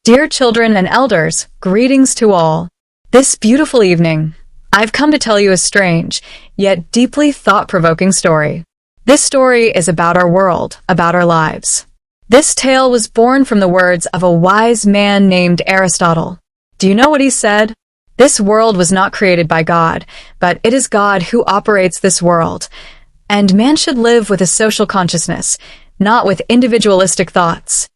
Dear children and elders, greetings to all. This beautiful evening, I've come to tell you a strange, yet deeply thought-provoking story. This story is about our world, about our lives. This tale was born from the words of a wise man named Aristotle. Do you know what he said? This world was not created by God, but it is God who operates this world. And man should live with a social consciousness, not with individualistic thoughts.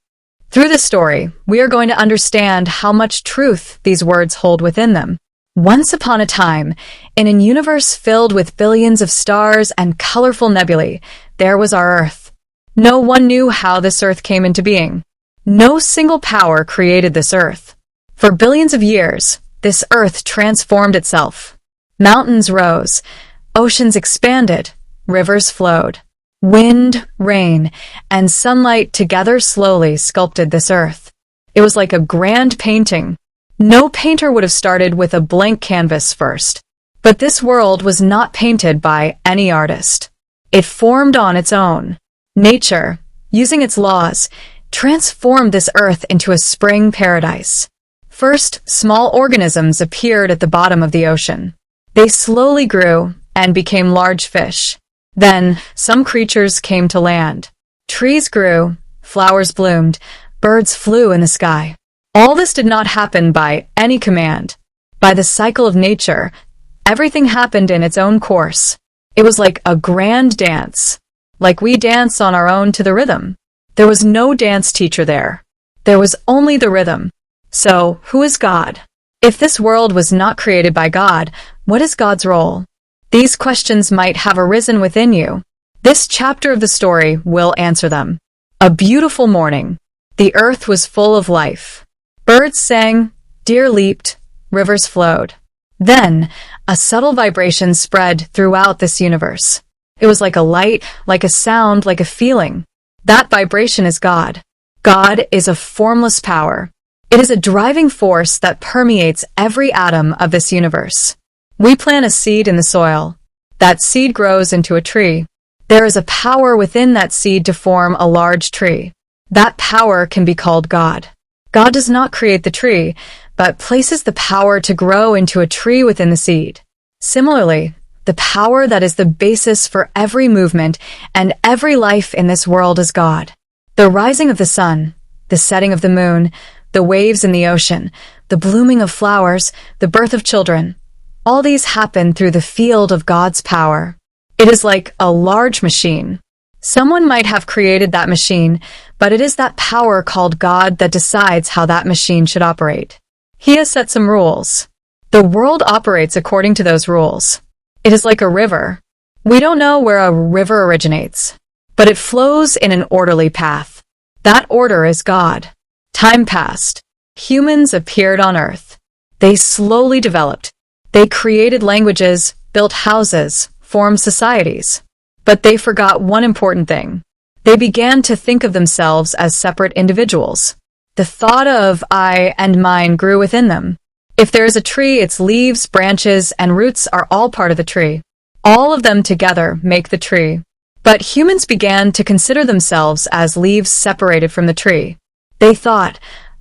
Through this story, we are going to understand how much truth these words hold within them. Once upon a time, in a universe filled with billions of stars and colorful nebulae, there was our Earth. No one knew how this Earth came into being. No single power created this Earth. For billions of years, this Earth transformed itself. Mountains rose, oceans expanded, rivers flowed. Wind, rain, and sunlight together slowly sculpted this Earth. It was like a grand painting. No painter would have started with a blank canvas first. But this world was not painted by any artist. It formed on its own. Nature, using its laws, transformed this Earth into a spring paradise. First, small organisms appeared at the bottom of the ocean. They slowly grew and became large fish. Then, some creatures came to land. Trees grew, flowers bloomed, birds flew in the sky. All this did not happen by any command. By the cycle of nature, everything happened in its own course. It was like a grand dance. Like we dance on our own to the rhythm. There was no dance teacher there. There was only the rhythm. So, who is God? If this world was not created by God, what is God's role? These questions might have arisen within you. This chapter of the story will answer them. A beautiful morning. The earth was full of life. Birds sang, deer leaped, rivers flowed. Then, a subtle vibration spread throughout this universe. It was like a light, like a sound, like a feeling. That vibration is God. God is a formless power. It is a driving force that permeates every atom of this universe. We plant a seed in the soil. That seed grows into a tree. There is a power within that seed to form a large tree. That power can be called God. God does not create the tree, but places the power to grow into a tree within the seed. Similarly, the power that is the basis for every movement and every life in this world is God. The rising of the sun, the setting of the moon, the waves in the ocean, the blooming of flowers, the birth of children, all these happen through the field of God's power. It is like a large machine. Someone might have created that machine, but it is that power called God that decides how that machine should operate. He has set some rules. The world operates according to those rules. It is like a river. We don't know where a river originates, but it flows in an orderly path. That order is God. Time passed. Humans appeared on Earth. They slowly developed. They created languages, built houses, formed societies. But they forgot one important thing. They began to think of themselves as separate individuals. The thought of I and mine grew within them. If there is a tree, its leaves, branches, and roots are all part of the tree. All of them together make the tree. But humans began to consider themselves as leaves separated from the tree. They thought,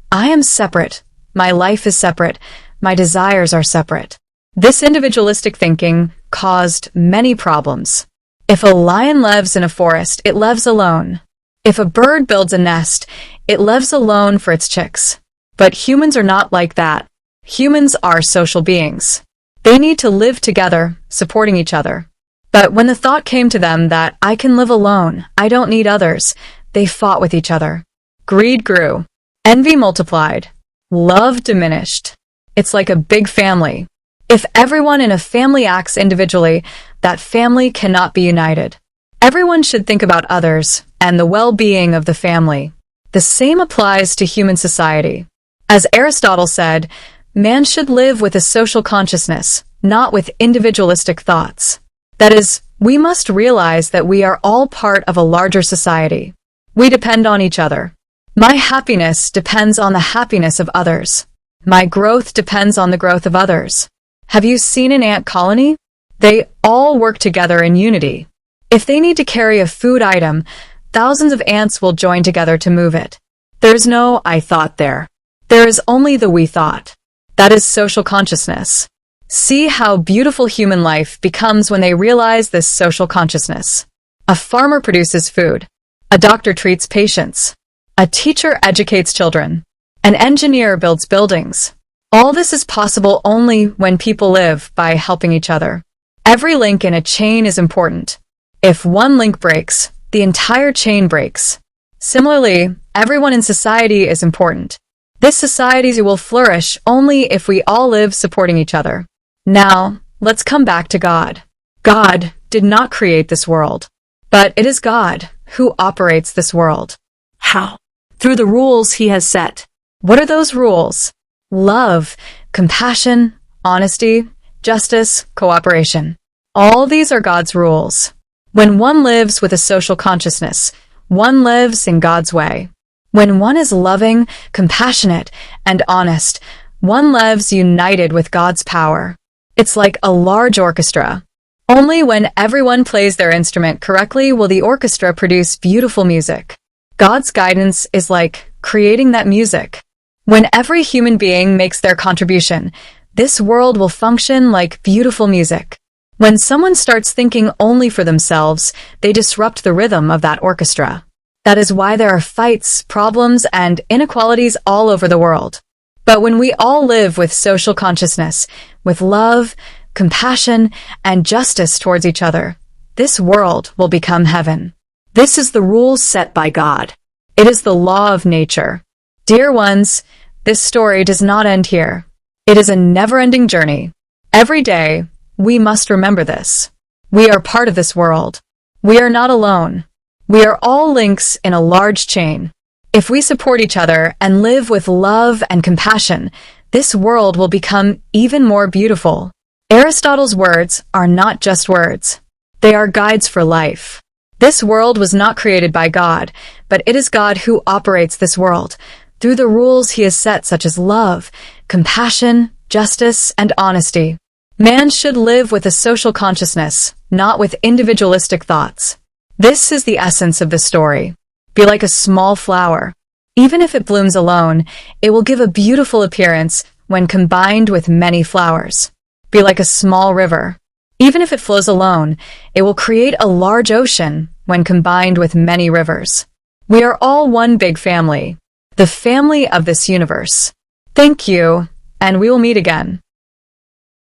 I am separate. My life is separate. My desires are separate. This individualistic thinking caused many problems. If a lion lives in a forest, it lives alone. If a bird builds a nest, it lives alone for its chicks. But humans are not like that. Humans are social beings. They need to live together, supporting each other. But when the thought came to them that I can live alone, I don't need others, they fought with each other. Greed grew. Envy multiplied. Love diminished. It's like a big family. If everyone in a family acts individually, that family cannot be united. Everyone should think about others and the well-being of the family. The same applies to human society. As Aristotle said, man should live with a social consciousness, not with individualistic thoughts. That is, we must realize that we are all part of a larger society. We depend on each other. My happiness depends on the happiness of others. My growth depends on the growth of others. Have you seen an ant colony? They all work together in unity. If they need to carry a food item, thousands of ants will join together to move it. There's no I thought there. There is only the we thought. That is social consciousness. See how beautiful human life becomes when they realize this social consciousness. A farmer produces food. A doctor treats patients. A teacher educates children. An engineer builds buildings. All this is possible only when people live by helping each other. Every link in a chain is important. If one link breaks, the entire chain breaks. Similarly, everyone in society is important. This society will flourish only if we all live supporting each other. Now, let's come back to God. God did not create this world, but it is God who operates this world. How? Through the rules he has set. What are those rules? Love, compassion, honesty, justice, cooperation. All these are God's rules. When one lives with a social consciousness, one lives in God's way. When one is loving, compassionate, and honest, one lives united with God's power. It's like a large orchestra. Only when everyone plays their instrument correctly will the orchestra produce beautiful music. God's guidance is like creating that music. When every human being makes their contribution, this world will function like beautiful music. When someone starts thinking only for themselves, they disrupt the rhythm of that orchestra. That is why there are fights, problems, and inequalities all over the world. But when we all live with social consciousness, with love, compassion, and justice towards each other, this world will become heaven. This is the rules set by God. It is the law of nature. Dear ones, this story does not end here. It is a never-ending journey. Every day, we must remember this. We are part of this world. We are not alone. We are all links in a large chain. If we support each other and live with love and compassion, this world will become even more beautiful. Aristotle's words are not just words. They are guides for life. This world was not created by God, but it is God who operates this world through the rules he has set, such as love, compassion, justice, and honesty. Man should live with a social consciousness, not with individualistic thoughts. This is the essence of the story. Be like a small flower. Even if it blooms alone, it will give a beautiful appearance when combined with many flowers. Be like a small river. Even if it flows alone, it will create a large ocean when combined with many rivers. We are all one big family, the family of this universe. Thank you, and we will meet again.